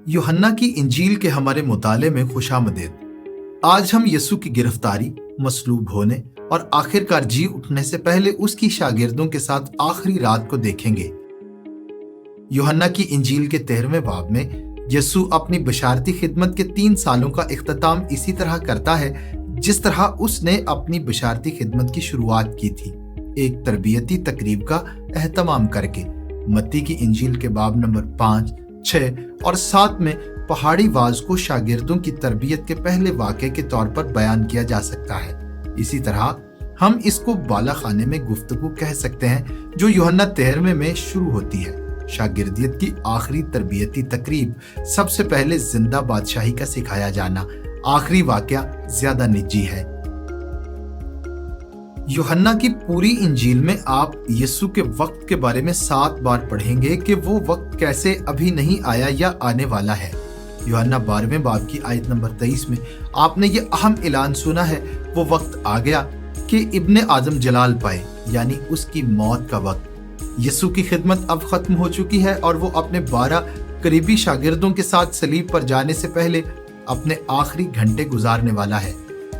यूहन्ना की इंजील के हमारे मुताले में खुशामदीद। आज हम यीशु की गिरफ्तारी, मसलूब होने और आखिरकार जी उठने से पहले उसकी शागिर्दों के साथ आखिरी रात को देखेंगे। यूहन्ना की इंजील के 13वें बाब में यीशु अपनी बशारती खिदमत के 3 सालों का इख्तिताम इसी तरह करता है जिस तरह उसने अपनी बशारती खिदमत की शुरुआत की थी, एक तरबियती तकरीब का एहतमाम करके। मत्ती की इंजील के बाब नंबर 5, 6 और 7 में पहाड़ी वाज को शागिर्दों की तरबियत के पहले वाक़े के तौर पर बयान किया जा सकता है। इसी तरह हम इसको बाला खाने में गुफ्तगू कह सकते हैं जो यूहन्ना 13वें में शुरू होती है। शागिर्दियत की आखिरी तरबियती तकरीब, सबसे पहले जिंदा बादशाही का सिखाया जाना, आखिरी वाक़या ज्यादा निजी है। यूहन्ना की पूरी इंजील में आप यीशु के वक्त के बारे में 7 बार पढ़ेंगे कि वो वक्त कैसे अभी नहीं आया या आने वाला है। यूहन्ना 12वें बाब की आयत नंबर 23 में आपने ये अहम ऐलान सुना है, वो वक्त आ गया कि इब्ने आदम जलाल पाए, यानी उसकी मौत का वक्त। यीशु की खिदमत अब खत्म हो चुकी है और वो अपने 12 करीबी शागिर्दों के साथ सलीब पर जाने से पहले अपने आखिरी घंटे गुजारने वाला है।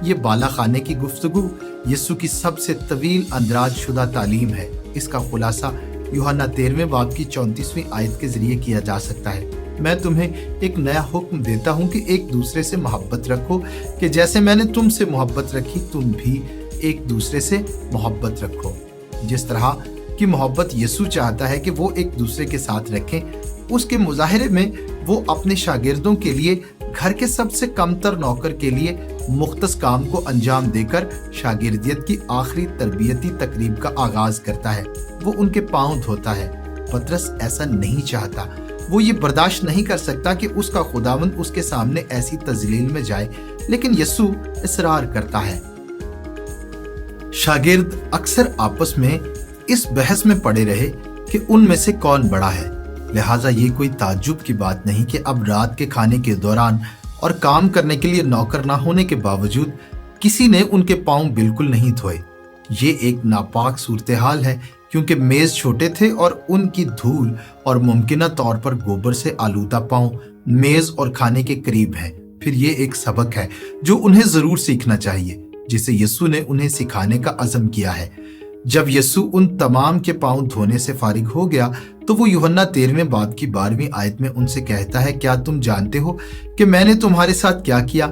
ये बाला खाने की गुफ्तगू यीशु की सबसे तवील अंदराज शुदा तालीम है। इसका खुलासा यूहन्ना 13वें बाब की 34वीं आयत के जरिए किया जा सकता है। मैं तुम्हें एक नया हुक्म देता हूँ कि एक दूसरे से मोहब्बत रखो, कि जैसे मैंने तुमसे मोहब्बत रखी तुम भी एक दूसरे से मोहब्बत रखो। जिस तरह की मोहब्बत यीशु चाहता है कि वो एक दूसरे के साथ रखें, उसके मुजाहिरे में वो अपने शागिर्दों के लिए घर के सबसे कमतर नौकर के लिए मुख्तस काम को अंजाम देकर शागिर्दियत की आखिरी तरबियती तकरीब का आगाज करता है। वो उनके पांव धोता है। पतरस ऐसा नहीं चाहता। वो ये बर्दाश्त नहीं कर सकता कि उसका खुदावंद उसके सामने ऐसी तजलील में जाए, लेकिन यीशु इसरार करता है। शागिर्द अक्सर आपस में इस बहस में पड़े रहे कि उनमें से कौन बड़ा है। लिहाजा ये कोई ताज्जुब की बात नहीं कि अब रात के खाने के दौरान और काम करने के लिए नौकर ना होने के बावजूद किसी ने उनके पांव बिल्कुल नहीं धोए। ये एक नापाक सूरत हाल है, क्योंकि मेज छोटे थे और उनकी धूल और मुमकिना तौर पर गोबर से आलूदा पांव मेज और खाने के करीब हैं। फिर ये एक सबक है जो उन्हें जरूर सीखना चाहिए, जिसे यीशु ने उन्हें सिखाने का अज़म किया है। जब यीशु उन तमाम के पांव धोने से फारिग हो गया तो वो यूहन्ना 13वें बाब की 12वीं आयत में उनसे कहता है, क्या तुम जानते हो कि मैंने तुम्हारे साथ क्या किया?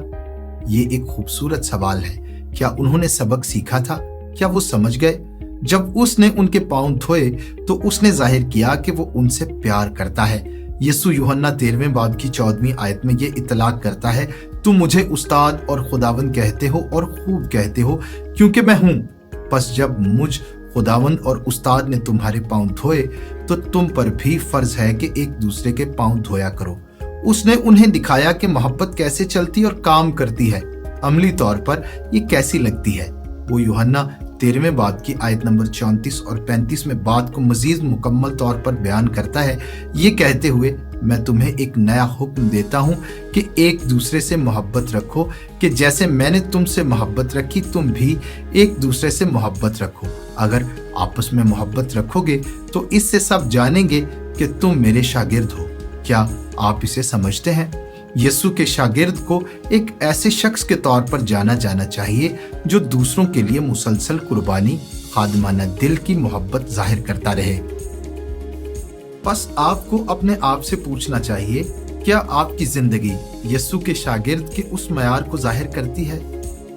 ये एक खूबसूरत सवाल है। क्या उन्होंने सबक सीखा था? क्या वो समझ गए? जब उसने उनके पांव धोए तो उसने जाहिर किया कि वो उनसे प्यार करता है। यीशु यूहन्ना 13वें बाब की 14वीं आयत में ये इतलाक करता है, तुम मुझे उस्ताद और खुदावंद कहते हो और खूब कहते हो, क्योंकि मैं हूं। बस जब मुझ खुदावंद और उस्ताद ने तुम्हारे पांव धोए तो तुम पर भी फर्ज है कि एक दूसरे के पांव धोया करो। उसने उन्हें दिखाया कि मोहब्बत कैसे चलती और काम करती है, अमली तौर पर ये कैसी लगती है। वो यूहन्ना 13वें बाब की आयत नंबर 34 और 35 में बात को मजीद मुकम्मल तौर पर बयान करता है, ये कहते हुए, मैं तुम्हें एक नया हुक्म देता हूँ कि एक दूसरे से मोहब्बत रखो, कि जैसे मैंने तुमसे मोहब्बत रखी तुम भी एक दूसरे से मोहब्बत रखो। अगर आपस में मोहब्बत रखोगे तो इससे सब जानेंगे कि तुम मेरे शागिर्द हो। क्या आप इसे समझते हैं? यीशु के शागिर्द को एक ऐसे शख्स के तौर पर जाना जाना चाहिए जो दूसरों के लिए मुसलसल कुर्बानी, खादमाना दिल की मोहब्बत जाहिर करता रहे। बस आपको अपने आप से पूछना चाहिए, क्या आपकी जिंदगी यीशु के शागिर्द के उस मयार को जाहिर करती है?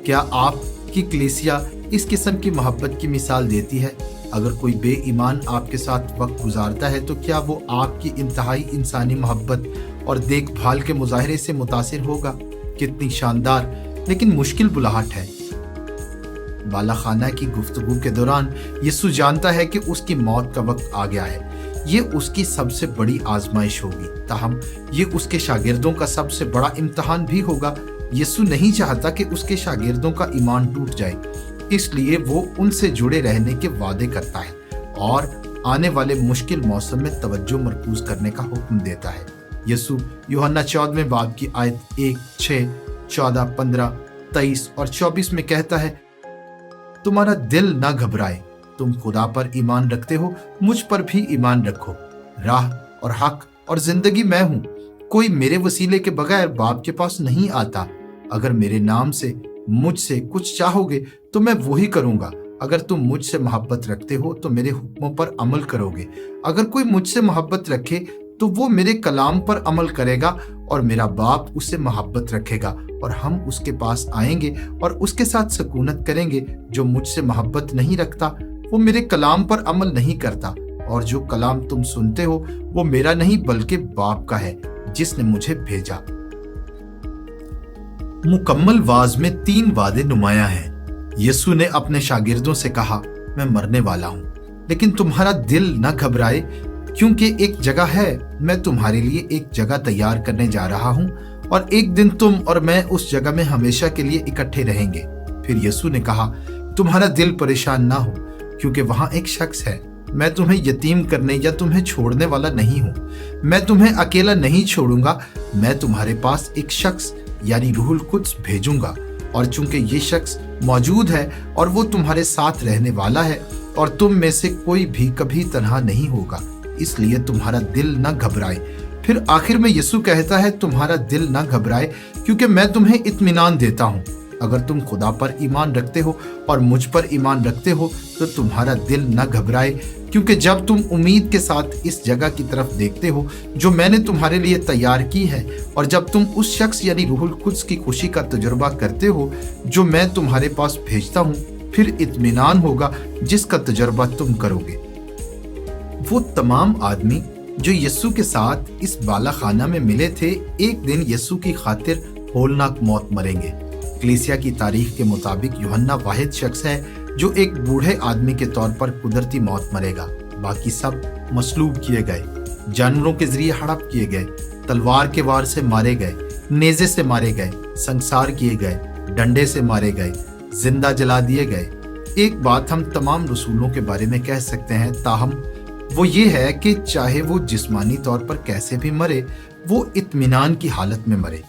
क्या आपकी कलीसिया इस किस्म की मोहब्बत की मिसाल देती है? अगर कोई बेईमान आपके साथ वक्त गुजारता है तो क्या वो आपकी इंतहाई इंसानी मोहब्बत और देखभाल के मुजाहरे से मुतासिर होगा? कितनी शानदार लेकिन मुश्किल बुलाहट है। बाला खाना की गुफ्तगू के दौरान यीशु जानता है कि उसकी मौत का वक्त आ गया है। ये उसकी सबसे बड़ी आजमाइश होगी, ताहम ये उसके शागिर्दों का सबसे बड़ा इम्तहान भी होगा। यीशु नहीं चाहता कि उसके शागिर्दों का ईमान टूट जाए, इसलिए वो उनसे जुड़े रहने के वादे करता है और आने वाले मुश्किल मौसम में तवज्जो मरकूज करने का हुक्म देता है। यीशु यूहन्ना 14वें बाब की आयत 1, 6, 14, 15, 23 और 24 में कहता है, तुम्हारा दिल ना घबराए, तुम खुदा पर ईमान रखते हो, मुझ पर भी ईमान रखो। राह और हक और जिंदगी मैं हूं। कोई मेरे वसीले के बगैर बाप के पास नहीं आता। अगर मेरे नाम से मुझसे कुछ चाहोगे तो मैं वही करूंगा। अगर तुम मुझसे मोहब्बत रखते हो तो मेरे हुक्मों पर अमल करोगे। अगर कोई मुझसे मोहब्बत रखे तो वो मेरे कलाम पर अमल करेगा और मेरा बाप उससे मोहब्बत रखेगा और हम उसके पास आएंगे और उसके साथ सकूनत करेंगे। जो मुझसे मोहब्बत नहीं रखता वो मेरे कलाम पर अमल नहीं करता, और जो कलाम तुम सुनते हो वो मेरा नहीं बल्कि बाप का है जिसने मुझे भेजा। मुकम्मल वाज में 3 वादे नुमाया हैं। यीशु ने अपने शागिर्दों से कहा, मैं मरने वाला हूं, लेकिन तुम्हारा दिल न घबराए, क्योंकि एक जगह है, मैं तुम्हारे लिए एक जगह तैयार करने जा रहा हूं, और एक दिन तुम और मैं उस जगह में हमेशा के लिए इकट्ठे रहेंगे। फिर यीशु ने कहा, तुम्हारा दिल परेशान ना हो, क्योंकि वहां एक शख्स है। मैं तुम्हें यतीम करने या तुम्हें छोड़ने वाला नहीं हूं। मैं तुम्हें अकेला नहीं छोड़ूंगा। मैं तुम्हारे पास एक शख्स यानी रूहुल कुद्स भेजूंगा, और चूंकि ये शख्स मौजूद है और वो तुम्हारे साथ रहने वाला है, और तुम में से कोई भी कभी तन्हा नहीं होगा, इसलिए तुम्हारा दिल न घबराए। फिर आखिर में यीशु कहता है, तुम्हारा दिल न घबराए, क्योंकि मैं तुम्हें इत्मीनान देता हूं। अगर तुम खुदा पर ईमान रखते हो और मुझ पर ईमान रखते हो तो तुम्हारा दिल न घबराए, क्योंकि जब तुम उम्मीद के साथ इस जगह की तरफ देखते हो जो मैंने तुम्हारे लिए तैयार की है, और जब तुम उस शख्स यानी रूहुल कुद्स की खुशी का तजुर्बा करते हो जो मैं तुम्हारे पास भेजता हूँ, फिर इत्मीनान होगा जिसका तजुर्बा तुम करोगे। वो तमाम आदमी जो यीशु के साथ इस बाला खाना में मिले थे, एक दिन यीशु की खातिर होलनाक मौत मरेंगे। कलीसिया की तारीख के मुताबिक यूहन्ना वाहिद शख्स है जो एक बूढ़े आदमी के तौर पर कुदरती मौत मरेगा। बाकी सब मसलूब किए गए, जानवरों के जरिए हड़प किए गए, तलवार के वार से मारे गए, नेजे से मारे गए, संसार किए गए, डंडे से मारे गए, जिंदा जला दिए गए। एक बात हम तमाम रसूलों के बारे में कह सकते हैं, ताहम वो ये है कि चाहे वो जिस्मानी तौर पर कैसे भी मरे, वो इत्मीनान की हालत में मरे।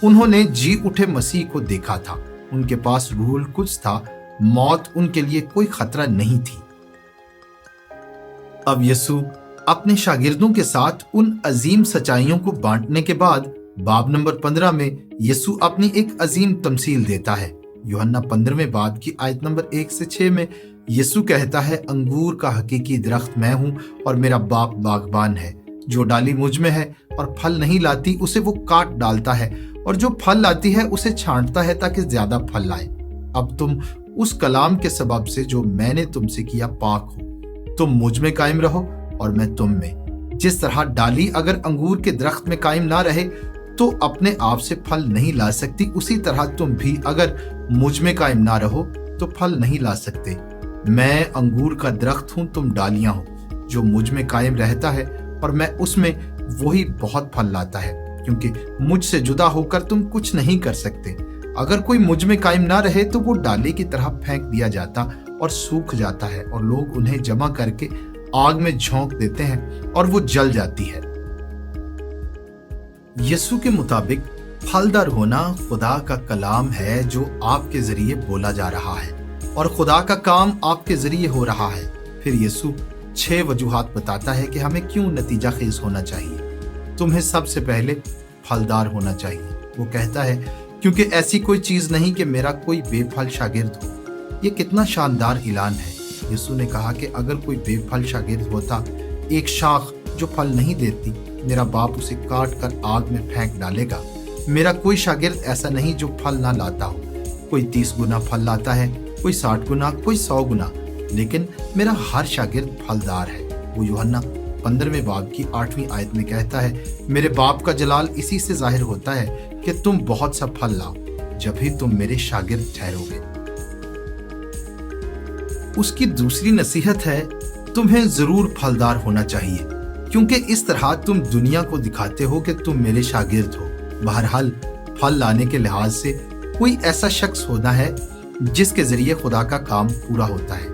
उन्होंने जी उठे मसीह को देखा था, उनके पास रूहुल कुद्स था, मौत उनके लिए कोई खतरा नहीं थी। अब यीशु अपने शागिर्दों के साथ उन अजीम सच्चाइयों को बांटने के बाद बाब नंबर 15 में यीशु अपनी एक अजीम तमसील देता है। यूहन्ना 15वें बाब की आयत नंबर 1 से 6 में यीशु कहता है, अंगूर का हकीकी दरख्त मैं हूं और मेरा बाप बागबान है। जो डाली मुझ में है और फल नहीं लाती उसे वो काट डालता है, और जो फल लाती है उसे छांटता है ताकि ज्यादा फल लाए। अब तुम उस कलाम के सबब से जो मैंने तुमसे किया पाक हो। तुम मुझ में कायम रहो और मैं तुम में। जिस तरह डाली अगर अंगूर के दरख्त में कायम ना रहे तो अपने आप से फल नहीं ला सकती, उसी तरह तुम भी अगर मुझ में कायम ना रहो तो फल नहीं ला सकते। मैं अंगूर का दरख्त हूं, तुम डालियां हो। जो मुझ में कायम रहता है और मैं उसमें, वही बहुत फल लाता है, क्योंकि मुझसे जुदा होकर तुम कुछ नहीं कर सकते। अगर कोई मुझ में कायम ना रहे तो वो डाले की तरह फेंक दिया जाता और सूख जाता है, और लोग उन्हें जमा करके आग में झोंक देते हैं और वो जल जाती है। यीशु के मुताबिक फलदार होना खुदा का कलाम है जो आपके जरिए बोला जा रहा है, और खुदा का काम आपके जरिए हो रहा है। फिर यीशु 6 वजूहात बताता है कि हमें क्यों नतीजा खेज होना चाहिए। तुम्हें सबसे पहले फलदार होना चाहिए। वो कहता है, क्योंकि ऐसी कोई चीज नहीं कि मेरा कोई बेफल शागिर्द हो। ये कितना शानदार ऐलान है। यीशु ने कहा कि अगर कोई बेफल शागिर्द होता, एक शाख जो फल नहीं देती, मेरा बाप उसे काट कर आग में फेंक डालेगा। मेरा कोई शागिर्द ऐसा नहीं जो फल ना लाता हो। कोई 30 गुना फल लाता है, कोई 60 गुना, कोई 100 गुना, लेकिन मेरा हर शागिर्द फलदार है। वो यूहन्ना 15वें बाब की 8वीं आयत में कहता है, मेरे बाप का जलाल इसी से जाहिर होता है कि तुम बहुत सा फल लाओ, जब ही तुम मेरे शागिर्द ठहरोगे। उसकी दूसरी नसीहत है, तुम्हें जरूर फलदार होना चाहिए, क्योंकि इस तरह तुम दुनिया को दिखाते हो कि तुम मेरे शागिर्द हो। बहरहाल फल लाने के लिहाज से कोई ऐसा शख्स होना है जिसके जरिए खुदा का काम पूरा होता है।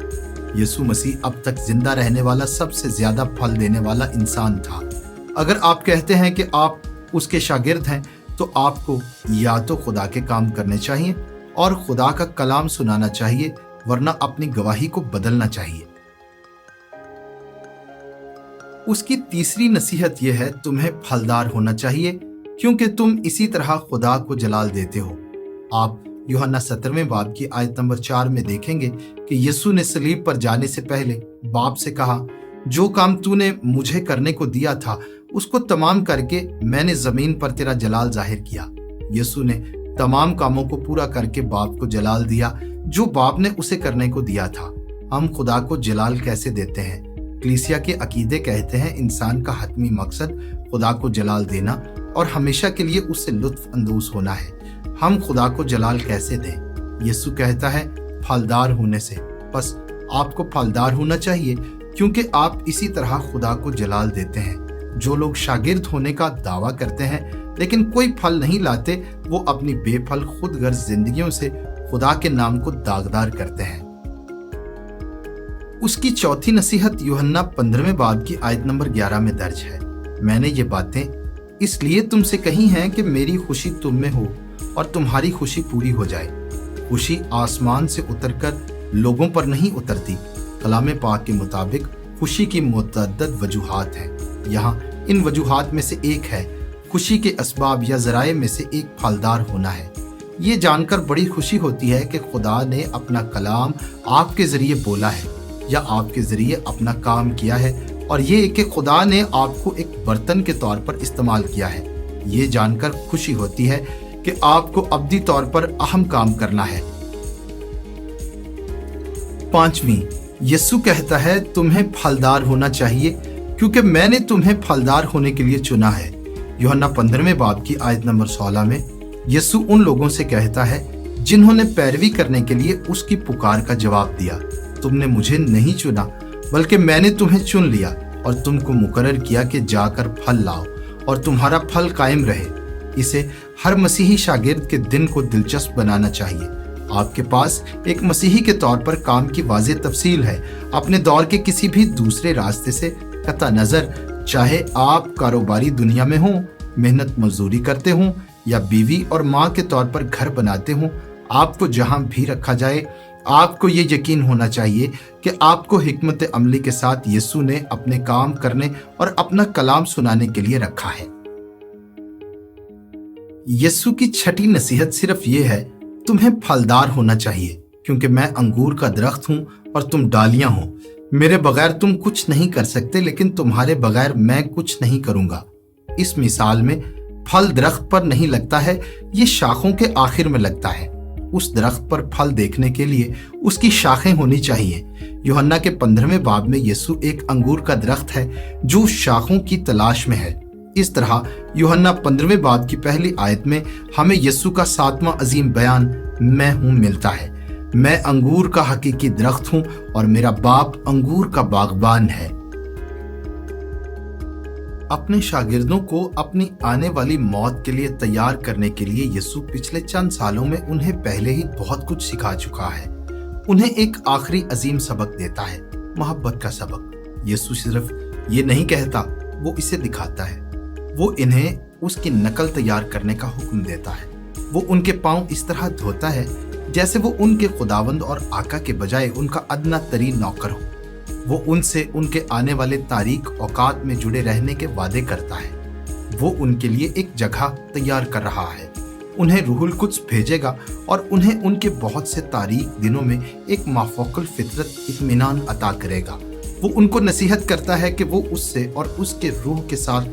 यीशु मसीह अब तक जिंदा रहने वाला सबसे ज्यादा फल देने वाला इंसान था। अगर आप कहते हैं कि आप उसके शागिर्द हैं तो आपको या तो खुदा के काम करने चाहिए और खुदा का कलाम सुनाना चाहिए, वरना अपनी गवाही को बदलना चाहिए। उसकी तीसरी नसीहत यह है, तुम्हें फलदार होना चाहिए, क्योंकि तुम इसी तरह खुदा को जलाल देते हो। आप यूहन्ना 17वें बाब की आयत नंबर 4 में देखेंगे कि यीशु ने सलीब पर जाने से पहले बाप से कहा, जो काम तूने मुझे करने को दिया था उसको तमाम करके मैंने जमीन पर तेरा जलाल जाहिर किया। यीशु ने तमाम कामों को पूरा करके बाप को जलाल दिया जो बाप ने उसे करने को दिया था। हम खुदा को जलाल कैसे देते हैं? कलीसिया के अकीदे कहते हैं इंसान का हतमी मकसद खुदा को जलाल देना और हमेशा के लिए उससे लुत्फ अंदोज होना है। हम खुदा को जलाल कैसे दें? यीशु कहता है फलदार होने से। बस आपको फलदार होना चाहिए क्योंकि आप इसी तरह खुदा को जलाल देते हैं। जो लोग शागिर्द होने का दावा करते हैं लेकिन कोई फल नहीं लाते, वो अपनी बेफल खुदगर्ज जिंदगियों से खुदा के नाम को दागदार करते हैं। उसकी चौथी नसीहत यूहन्ना 15वें बाब की आयत नंबर 11 में दर्ज है। मैंने ये बातें इसलिए तुमसे कही हैं कि मेरी खुशी तुम में हो और तुम्हारी खुशी पूरी हो जाए। खुशी आसमान से उतरकर लोगों पर नहीं उतरती। कलाम पाक के मुताबिक खुशी की मुतअद्दद वजूहात हैं। यहाँ इन वजूहात में से एक है खुशी के असबाब या जराए में से एक फलदार होना है। ये जानकर बड़ी खुशी होती है कि खुदा ने अपना कलाम आपके जरिए बोला है या आपके जरिए अपना काम किया है, और ये कि खुदा ने आपको एक बर्तन के तौर पर इस्तेमाल किया है। ये जानकर खुशी होती है कि आपको अब्दी तौर पर अहम काम करना है। पांचवी, यीशु कहता है तुम्हें फलदार होना चाहिए क्योंकि मैंने तुम्हें फलदार होने के लिए चुना है। यूहन्ना 15वें बाब की आयत नंबर 16 में यीशु उन लोगों से कहता है जिन्होंने पैरवी करने के लिए उसकी पुकार का जवाब दिया, तुमने मुझे नहीं चुना बल्कि मैंने तुम्हें चुन लिया और तुमको मुकर्रर किया कि जाकर फल लाओ और तुम्हारा फल कायम रहे। इसे हर मसीही शागिर्द के दिन को दिलचस्प बनाना चाहिए। आपके पास एक मसीही के तौर पर काम की वाज़ेह तफसील है। अपने दौर के किसी भी दूसरे रास्ते से कतई नजर, चाहे आप कारोबारी दुनिया में हों, मेहनत मजदूरी करते हों या बीवी और माँ के तौर पर घर बनाते हों, आपको जहां भी रखा जाए आपको ये यकीन होना चाहिए कि आपको हिकमत अमली के साथ यीशु ने अपने काम करने और अपना कलाम सुनाने के लिए रखा है। यीशु की छठी नसीहत सिर्फ ये है तुम्हें फलदार होना चाहिए क्योंकि मैं अंगूर का दरख्त हूं और तुम डालियां हो। मेरे बगैर तुम कुछ नहीं कर सकते, लेकिन तुम्हारे बगैर मैं कुछ नहीं करूंगा। इस मिसाल में फल दरख्त पर नहीं लगता है, ये शाखों के आखिर में लगता है। उस दरख्त पर फल देखने के लिए उसकी शाखें होनी चाहिए। यूहन्ना के 15वें बाब में यीशु एक अंगूर का दरख्त है जो शाखों की तलाश में है। इस तरह यूहन्ना 15वें बाब की पहली आयत में हमें यीशु का 7वां अजीम बयान मैं हूं मिलता है। मैं अंगूर का हकीकी दरख्त हूं और मेरा बाप अंगूर का बागबान है। अपने शागिर्दों को अपनी आने वाली मौत के लिए तैयार करने के लिए यीशु पिछले चंद सालों में उन्हें पहले ही बहुत कुछ सिखा चुका है। उन्हें एक आखिरी अजीम सबक देता है, मोहब्बत का सबक। यीशु सिर्फ ये नहीं कहता, वो इसे दिखाता है। वो इन्हें उसकी नकल तैयार करने का हुक्म देता है। वो उनके पांव इस तरह धोता है जैसे वो उनके खुदावंद और आका के बजाय उनका अदना तरीन नौकर हो। वो उनसे उनके आने वाले तारीख औकात में जुड़े रहने के वादे करता है। वो उनके लिए एक जगह तैयार कर रहा है। उन्हें रूहुल कुद्स भेजेगा और उन्हें उनके बहुत से तारीख दिनों में एक माफौकल फितरत इत्मीनान अता करेगा। वो उनको नसीहत करता है कि वो उससे और उसके रूह के साथ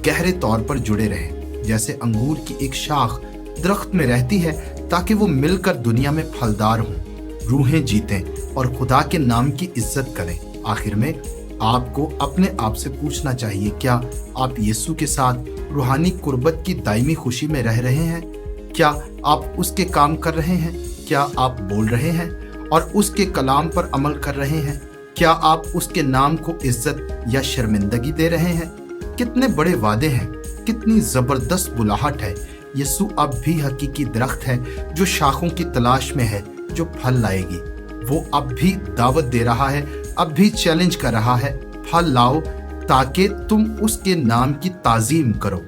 गहरे तौर पर जुड़े रहें, जैसे अंगूर की एक शाख दरख्त में रहती है ताकि वो मिलकर दुनिया में फलदार हों, रूहें जीतें और खुदा के नाम की इज्जत करें। आखिर में आपको अपने आप से पूछना चाहिए, क्या आप यीशु के साथ रूहानी कुर्बत की दायमी खुशी में रह रहे हैं? क्या आप उसके काम कर रहे हैं? क्या आप बोल रहे हैं और उसके कलाम पर अमल कर रहे हैं? क्या आप उसके नाम को इज्जत या शर्मिंदगी दे रहे हैं? कितने बड़े वादे हैं, कितनी जबरदस्त बुलाहट है। यीशु अब भी हकीकी दरख्त है जो शाखों की तलाश में है, जो फल लाएगी। वो अब भी दावत दे रहा है, अब भी चैलेंज कर रहा है, फल लाओ ताकि तुम उसके नाम की ताजीम करो।